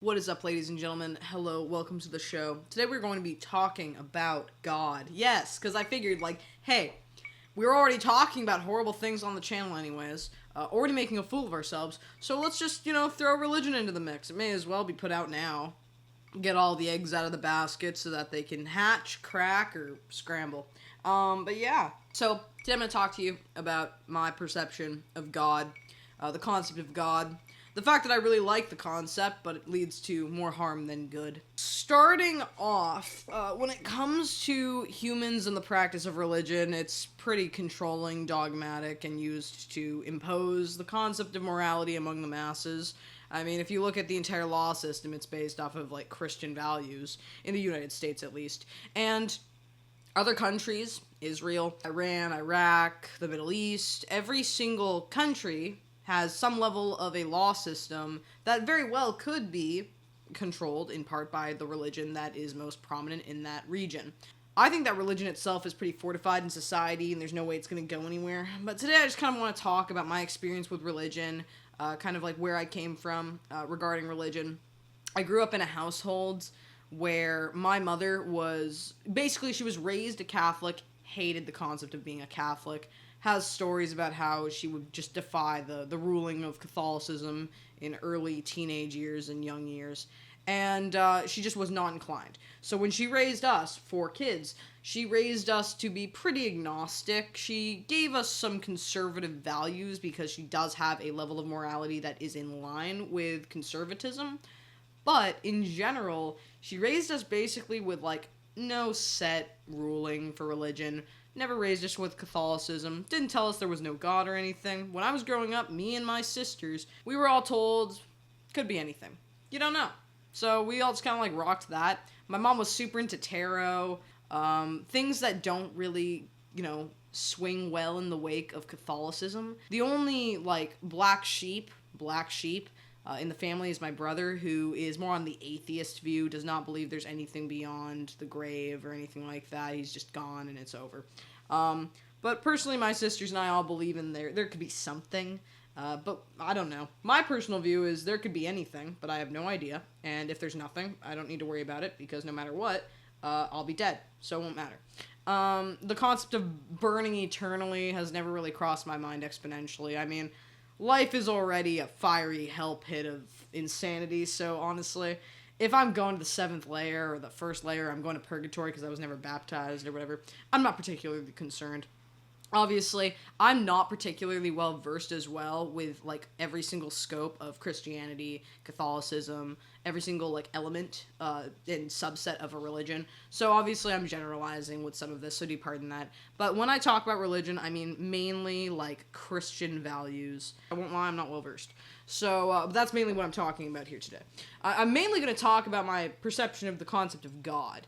What is up, ladies and gentlemen? Hello, welcome to the show. Today we're going to be talking about God. Yes, because I figured, hey, we were already talking about horrible things on the channel anyways, already making a fool of ourselves, so let's just, throw religion into the mix. It may as well be put out now. Get all the eggs out of the basket so that they can hatch, crack, or scramble. But yeah. So, today I'm going to talk to you about my perception of God, the concept of God, the fact that I really like the concept, but it leads to more harm than good. Starting off, when it comes to humans and the practice of religion, it's pretty controlling, dogmatic, and used to impose the concept of morality among the masses. I mean, if you look at the entire law system, it's based off of, Christian values, in the United States at least. And other countries, Israel, Iran, Iraq, the Middle East, every single country has some level of a law system that very well could be controlled in part by the religion that is most prominent in that region. I think that religion itself is pretty fortified in society, and there's no way it's going to go anywhere. But today I just kind of want to talk about my experience with religion, kind of like where I came from regarding religion. I grew up in a household where my mother was, basically she was raised a Catholic, hated the concept of being a Catholic, has stories about how she would just defy the ruling of Catholicism in early teenage years and young years. And she just was not inclined. So when she raised us, 4 kids, she raised us to be pretty agnostic. She gave us some conservative values because she does have a level of morality that is in line with conservatism. But in general, she raised us basically with, no set ruling for religion. Never raised us with Catholicism. Didn't tell us there was no God or anything. When I was growing up, me and my sisters, we were all told, could be anything. You don't know. So we all just kind of rocked that. My mom was super into tarot. Things that don't really, swing well in the wake of Catholicism. The only, black sheep in the family is my brother, who is more on the atheist view, does not believe there's anything beyond the grave or anything like that. He's just gone and it's over. But personally, my sisters and I all believe in there could be something, but I don't know. My personal view is there could be anything, but I have no idea. And if there's nothing, I don't need to worry about it, because no matter what, I'll be dead, so it won't matter. The concept of burning eternally has never really crossed my mind exponentially. I mean, life is already a fiery hell pit of insanity, so honestly, if I'm going to the 7th layer or the 1st layer, I'm going to purgatory because I was never baptized or whatever, I'm not particularly concerned. Obviously, I'm not particularly well versed as well with, every single scope of Christianity, Catholicism, every single, element and subset of a religion. So, obviously, I'm generalizing with some of this, so do pardon that. But when I talk about religion, I mean mainly, Christian values. I won't lie, I'm not well versed. So, that's mainly what I'm talking about here today. I'm mainly going to talk about my perception of the concept of God.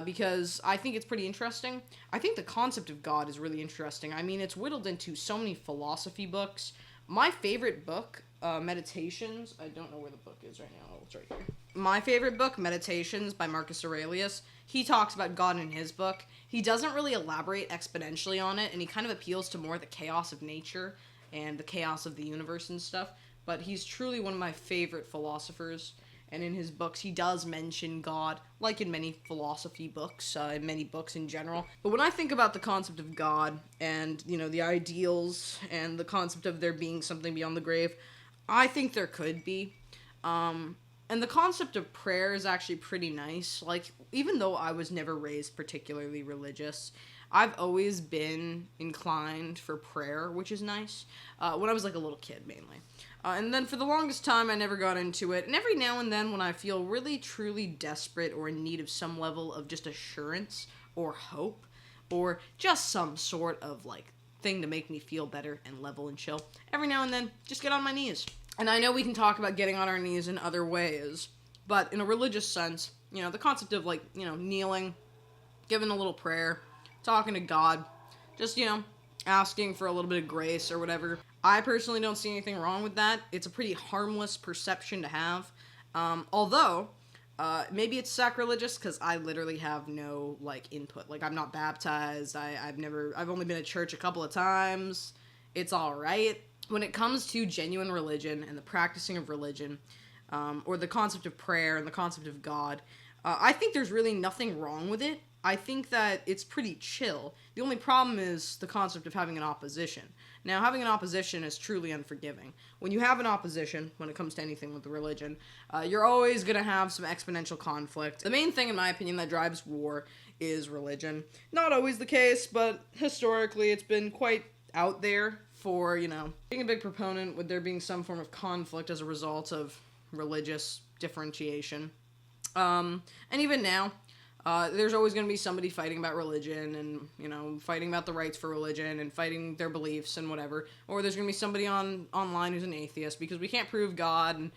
Because I think it's pretty interesting. I think the concept of God is really interesting. I mean, it's whittled into so many philosophy books. My favorite book, Meditations, I don't know where the book is right now. Oh, it's right here. My favorite book, Meditations by Marcus Aurelius, he talks about God in his book. He doesn't really elaborate exponentially on it, and he kind of appeals to more the chaos of nature and the chaos of the universe and stuff. But he's truly one of my favorite philosophers. And in his books, he does mention God, like in many philosophy books, in many books in general. But when I think about the concept of God and, the ideals and the concept of there being something beyond the grave, I think there could be. And the concept of prayer is actually pretty nice. Even though I was never raised particularly religious, I've always been inclined for prayer, which is nice, when I was a little kid, mainly. And then for the longest time, I never got into it. And every now and then, when I feel really, truly desperate or in need of some level of just assurance or hope, or just some sort of, thing to make me feel better and level and chill, every now and then, just get on my knees. And I know we can talk about getting on our knees in other ways, but in a religious sense, the concept of, kneeling, giving a little prayer, talking to God, just, asking for a little bit of grace or whatever. I personally don't see anything wrong with that. It's a pretty harmless perception to have. Although, maybe it's sacrilegious because I literally have no, input. I'm not baptized. I've only been to church a couple of times. It's alright. When it comes to genuine religion and the practicing of religion, or the concept of prayer and the concept of God. I think there's really nothing wrong with it. I think that it's pretty chill. The only problem is the concept of having an opposition. Now, having an opposition is truly unforgiving. When you have an opposition, when it comes to anything with religion, you're always going to have some exponential conflict. The main thing, in my opinion, that drives war is religion. Not always the case, but historically it's been quite out there for, being a big proponent with there being some form of conflict as a result of religious differentiation. And even now, there's always going to be somebody fighting about religion and, fighting about the rights for religion and fighting their beliefs and whatever. Or there's going to be somebody online who's an atheist because we can't prove God and,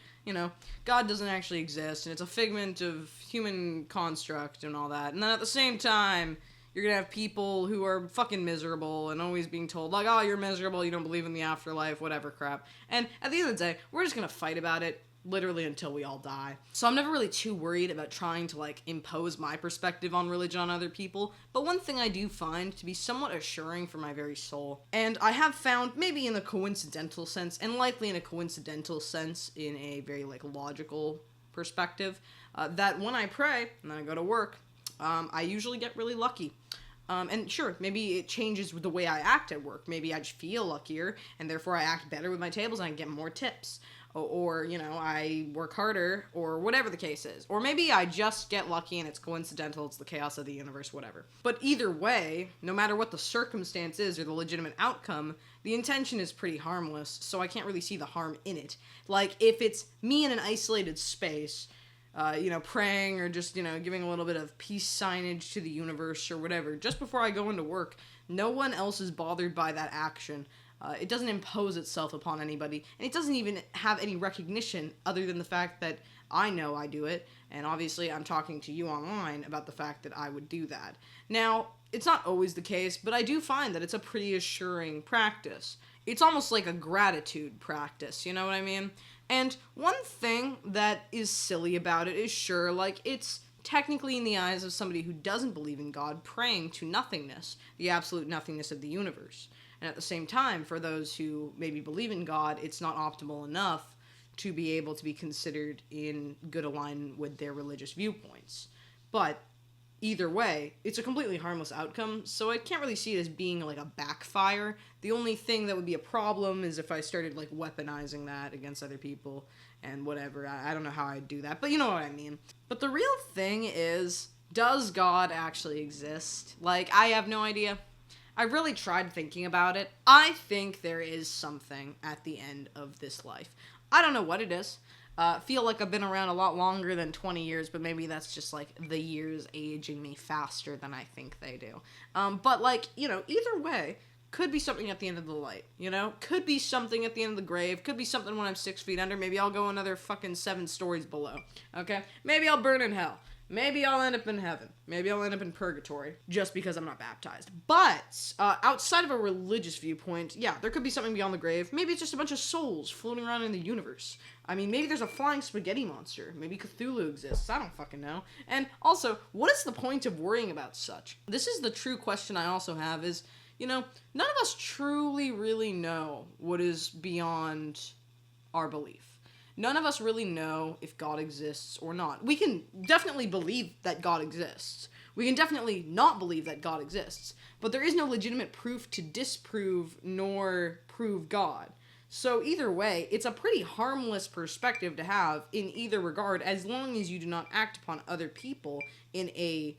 God doesn't actually exist and it's a figment of human construct and all that. And then at the same time, you're going to have people who are fucking miserable and always being told, like, oh, you're miserable, you don't believe in the afterlife, whatever crap. And at the end of the day, we're just going to fight about it. Literally until we all die. So I'm never really too worried about trying to, impose my perspective on religion on other people, but one thing I do find to be somewhat assuring for my very soul, and I have found, maybe in a coincidental sense, and likely in a coincidental sense in a very, logical perspective, that when I pray, and then I go to work, I usually get really lucky. And sure, maybe it changes with the way I act at work. Maybe I just feel luckier, and therefore I act better with my tables and I get more tips. Or, I work harder, or whatever the case is. Or maybe I just get lucky and it's coincidental, it's the chaos of the universe, whatever. But either way, no matter what the circumstance is or the legitimate outcome, the intention is pretty harmless, so I can't really see the harm in it. Like, if it's me in an isolated space, praying or just, giving a little bit of peace signage to the universe or whatever, just before I go into work, no one else is bothered by that action. It doesn't impose itself upon anybody, and it doesn't even have any recognition other than the fact that I know I do it, and obviously I'm talking to you online about the fact that I would do that. Now, it's not always the case, but I do find that it's a pretty assuring practice. It's almost like a gratitude practice, you know what I mean? And one thing that is silly about it is, sure, it's technically in the eyes of somebody who doesn't believe in God, praying to nothingness, the absolute nothingness of the universe. And at the same time, for those who maybe believe in God, it's not optimal enough to be able to be considered in good alignment with their religious viewpoints. But either way, it's a completely harmless outcome, so I can't really see it as being a backfire. The only thing that would be a problem is if I started weaponizing that against other people and whatever. I don't know how I'd do that, but you know what I mean. But the real thing is, does God actually exist? I have no idea. I really tried thinking about it. I think there is something at the end of this life. I don't know what it is. Feel like I've been around a lot longer than 20 years, but maybe that's just the years aging me faster than I think they do. But either way, could be something at the end of the light, Could be something at the end of the grave, could be something when I'm 6 feet under, maybe I'll go another fucking 7 stories below, okay? Maybe I'll burn in hell. Maybe I'll end up in heaven. Maybe I'll end up in purgatory, just because I'm not baptized. But, outside of a religious viewpoint, yeah, there could be something beyond the grave. Maybe it's just a bunch of souls floating around in the universe. I mean, maybe there's a flying spaghetti monster. Maybe Cthulhu exists. I don't fucking know. And also, what is the point of worrying about such? This is the true question I also have is, none of us truly really know what is beyond our belief. None of us really know if God exists or not. We can definitely believe that God exists. We can definitely not believe that God exists. But there is no legitimate proof to disprove nor prove God. So either way, it's a pretty harmless perspective to have in either regard, as long as you do not act upon other people in a,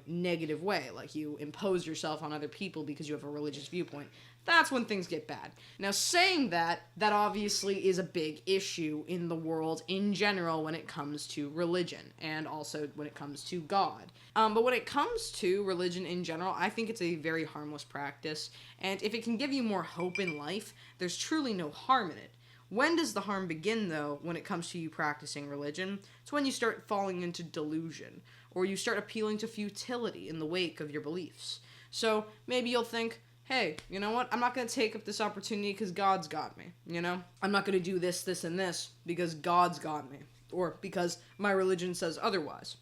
negative way. Like you impose yourself on other people because you have a religious viewpoint. That's when things get bad. Now, saying that obviously is a big issue in the world in general when it comes to religion, and also when it comes to God. But when it comes to religion in general, I think it's a very harmless practice, and if it can give you more hope in life, there's truly no harm in it. When does the harm begin, though, when it comes to you practicing religion? It's when you start falling into delusion, or you start appealing to futility in the wake of your beliefs. So, maybe you'll think, hey, you know what? I'm not going to take up this opportunity because God's got me, I'm not going to do this, this, and this because God's got me, or because my religion says otherwise.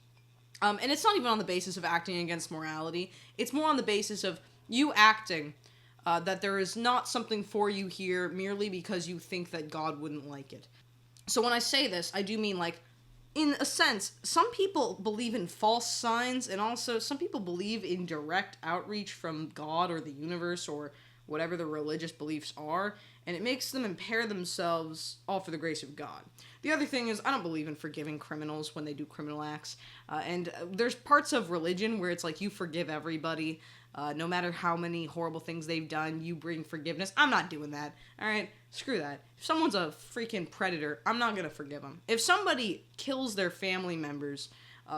And it's not even on the basis of acting against morality. It's more on the basis of you acting that there is not something for you here merely because you think that God wouldn't like it. So when I say this, I do mean, like, in a sense, some people believe in false signs, and also some people believe in direct outreach from God or the universe or whatever their religious beliefs are, and it makes them impair themselves all for the grace of God. The other thing is, I don't believe in forgiving criminals when they do criminal acts, and there's parts of religion where it's like you forgive everybody, no matter how many horrible things they've done, you bring forgiveness. I'm not doing that. All right, screw that. If someone's a freaking predator, I'm not gonna forgive them. If somebody kills their family members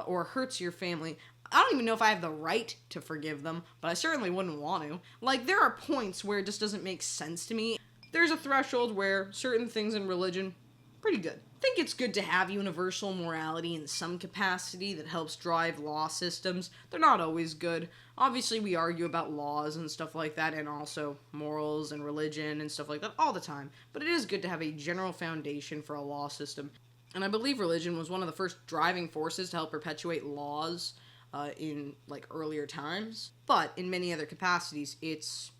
or hurts your family, I don't even know if I have the right to forgive them, but I certainly wouldn't want to. Like, there are points where it just doesn't make sense to me. There's a threshold where certain things in religion, pretty good. I think it's good to have universal morality in some capacity that helps drive law systems. They're not always good. Obviously, we argue about laws and stuff like that, and also morals and religion and stuff like that all the time. But it is good to have a general foundation for a law system. And I believe religion was one of the first driving forces to help perpetuate laws in, like, earlier times. But in many other capacities, it's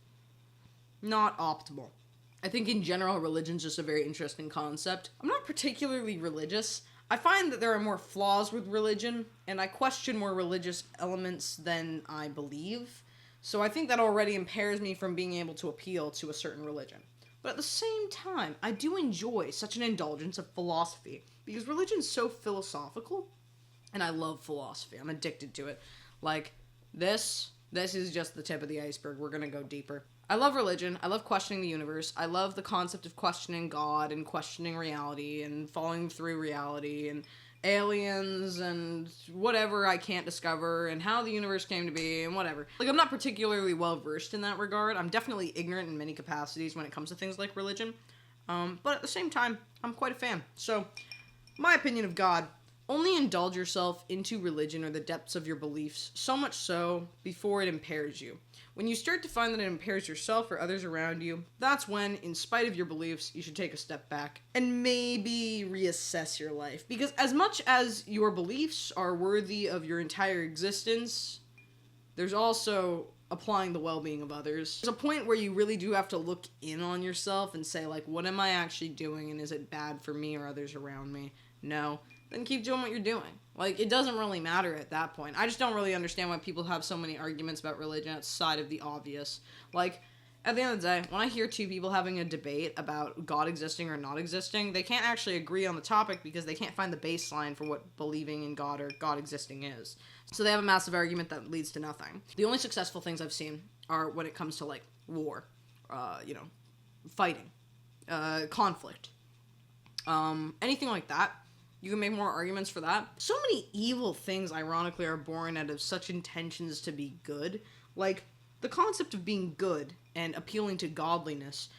not optimal. I think in general, religion's just a very interesting concept. I'm not particularly religious. I find that there are more flaws with religion, and I question more religious elements than I believe. So I think that already impairs me from being able to appeal to a certain religion. But at the same time, I do enjoy such an indulgence of philosophy, because religion's so philosophical, and I love philosophy. I'm addicted to it. Like, this is just the tip of the iceberg. We're gonna go deeper. I love religion. I love questioning the universe. I love the concept of questioning God and questioning reality and following through reality and aliens and whatever I can't discover and how the universe came to be and whatever. Like, I'm not particularly well versed in that regard. I'm definitely ignorant in many capacities when it comes to things like religion. But at the same time, I'm quite a fan. So, my opinion of God: only indulge yourself into religion or the depths of your beliefs, so much so before it impairs you. When you start to find that it impairs yourself or others around you, that's when, in spite of your beliefs, you should take a step back and maybe reassess your life. Because as much as your beliefs are worthy of your entire existence, there's also applying the well-being of others. There's a point where you really do have to look in on yourself and say, like, what am I actually doing, and is it bad for me or others around me? No. Then keep doing what you're doing. Like, it doesn't really matter at that point. I just don't really understand why people have so many arguments about religion outside of the obvious. Like, at the end of the day, when I hear two people having a debate about God existing or not existing, they can't actually agree on the topic because they can't find the baseline for what believing in God or God existing is. So they have a massive argument that leads to nothing. The only successful things I've seen are when it comes to, like, war, fighting, conflict, anything like that. You can make more arguments for that. So many evil things, ironically, are born out of such intentions to be good. Like, the concept of being good and appealing to godliness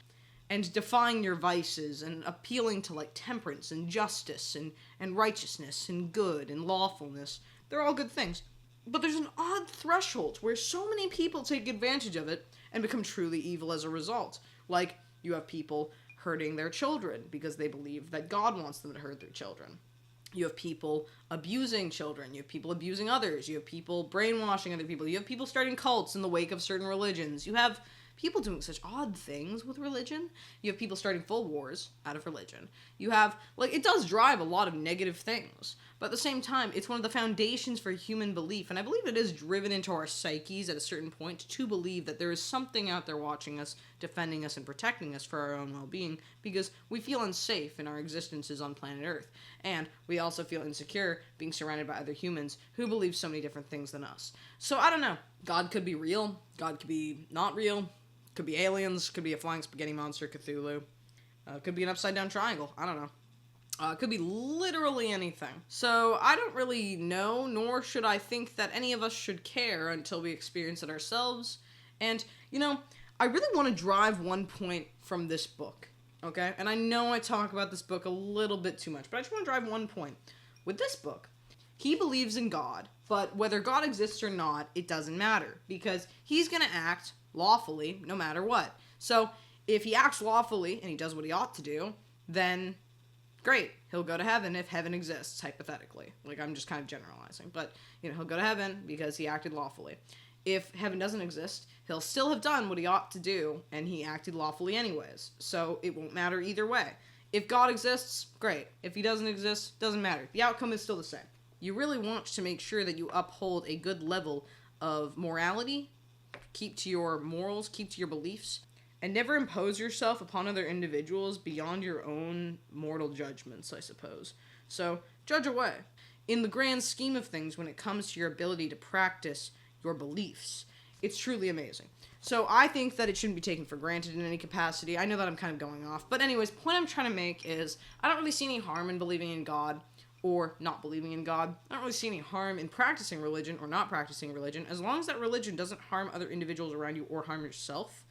and defying your vices and appealing to, like, temperance and justice and righteousness and good and lawfulness. They're all good things. But there's an odd threshold where so many people take advantage of it and become truly evil as a result. Like, you have people hurting their children because they believe that God wants them to hurt their children. You have people abusing children. You have people abusing others. You have people brainwashing other people. You have people starting cults in the wake of certain religions. You have people doing such odd things with religion. You have people starting full wars out of religion. You have, like, it does drive a lot of negative things. But at the same time, it's one of the foundations for human belief. And I believe it is driven into our psyches at a certain point to believe that there is something out there watching us, defending us, and protecting us for our own well-being, because we feel unsafe in our existences on planet Earth. And we also feel insecure being surrounded by other humans who believe so many different things than us. So I don't know. God could be real. God could be not real. Could be aliens. Could be a flying spaghetti monster, Cthulhu. Could be an upside-down triangle. I don't know. Could be literally anything. So I don't really know, nor should I think that any of us should care until we experience it ourselves. And, I really want to drive one point from this book, okay? And I know I talk about this book a little bit too much, but I just want to drive one point. With this book, he believes in God, but whether God exists or not, it doesn't matter, because he's going to act lawfully no matter what. So if he acts lawfully and he does what he ought to do, then great, he'll go to heaven if heaven exists, hypothetically. Like, I'm just kind of generalizing. But, he'll go to heaven because he acted lawfully. If heaven doesn't exist, he'll still have done what he ought to do, and he acted lawfully anyways. So it won't matter either way. If God exists, great. If he doesn't exist, doesn't matter. The outcome is still the same. You really want to make sure that you uphold a good level of morality, keep to your morals, keep to your beliefs, and never impose yourself upon other individuals beyond your own mortal judgments, I suppose. So, judge away. In the grand scheme of things, when it comes to your ability to practice your beliefs, it's truly amazing. So I think that it shouldn't be taken for granted in any capacity. I know that I'm kind of going off. But anyways, the point I'm trying to make is I don't really see any harm in believing in God or not believing in God. I don't really see any harm in practicing religion or not practicing religion, as long as that religion doesn't harm other individuals around you or harm yourself,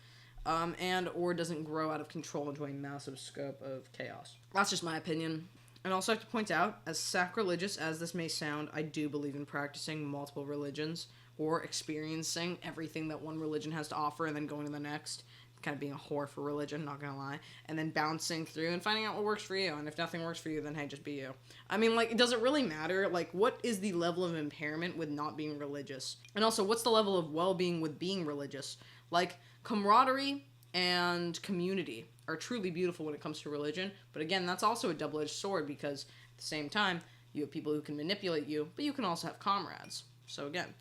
and or doesn't grow out of control into a massive scope of chaos. That's just my opinion. And also I have to point out, as sacrilegious as this may sound, I do believe in practicing multiple religions or experiencing everything that one religion has to offer and then going to the next. Kind of being a whore for religion, not gonna lie. And then bouncing through and finding out what works for you. And if nothing works for you, then hey, just be you. I mean, like, does it really matter? Like, what is the level of impairment with not being religious? And also, what's the level of well-being with being religious? Like, camaraderie and community are truly beautiful when it comes to religion. But again, that's also a double-edged sword because at the same time, you have people who can manipulate you, but you can also have comrades. So again,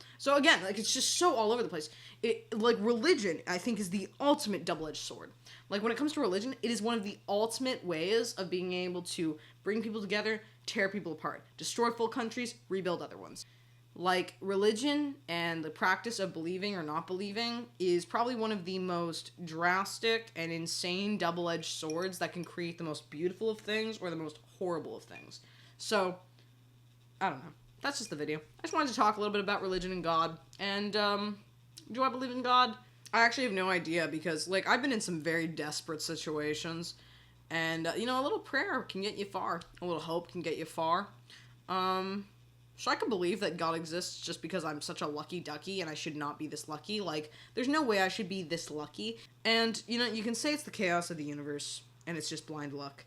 like, it's just so all over the place. Like, religion, I think, is the ultimate double-edged sword. Like, when it comes to religion, it is one of the ultimate ways of being able to bring people together, tear people apart, destroy full countries, rebuild other ones. Like, religion and the practice of believing or not believing is probably one of the most drastic and insane double-edged swords that can create the most beautiful of things or the most horrible of things. So, I don't know. That's just the video. I just wanted to talk a little bit about religion and God. And, do I believe in God? I actually have no idea because, like, I've been in some very desperate situations. And, a little prayer can get you far. A little hope can get you far. So I can believe that God exists just because I'm such a lucky ducky and I should not be this lucky. Like, there's no way I should be this lucky. And, you can say it's the chaos of the universe and it's just blind luck.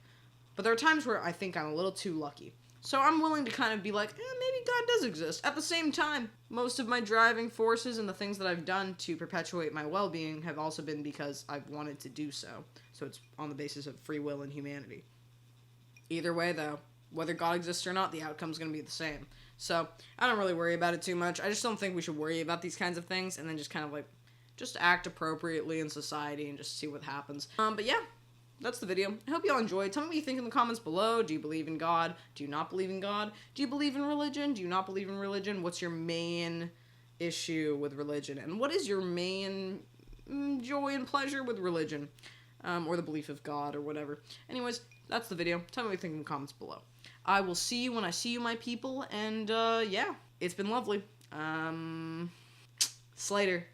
But there are times where I think I'm a little too lucky. So I'm willing to kind of be like, maybe God does exist. At the same time, most of my driving forces and the things that I've done to perpetuate my well-being have also been because I've wanted to do so. So it's on the basis of free will and humanity. Either way, though, whether God exists or not, the outcome's going to be the same. So I don't really worry about it too much. I just don't think we should worry about these kinds of things and then just kind of like, just act appropriately in society and just see what happens. But yeah. That's the video. I hope y'all enjoyed. Tell me what you think in the comments below. Do you believe in God? Do you not believe in God? Do you believe in religion? Do you not believe in religion? What's your main issue with religion? And what is your main joy and pleasure with religion? Or the belief of God or whatever. Anyways, that's the video. Tell me what you think in the comments below. I will see you when I see you, my people. And, yeah, it's been lovely. Slater.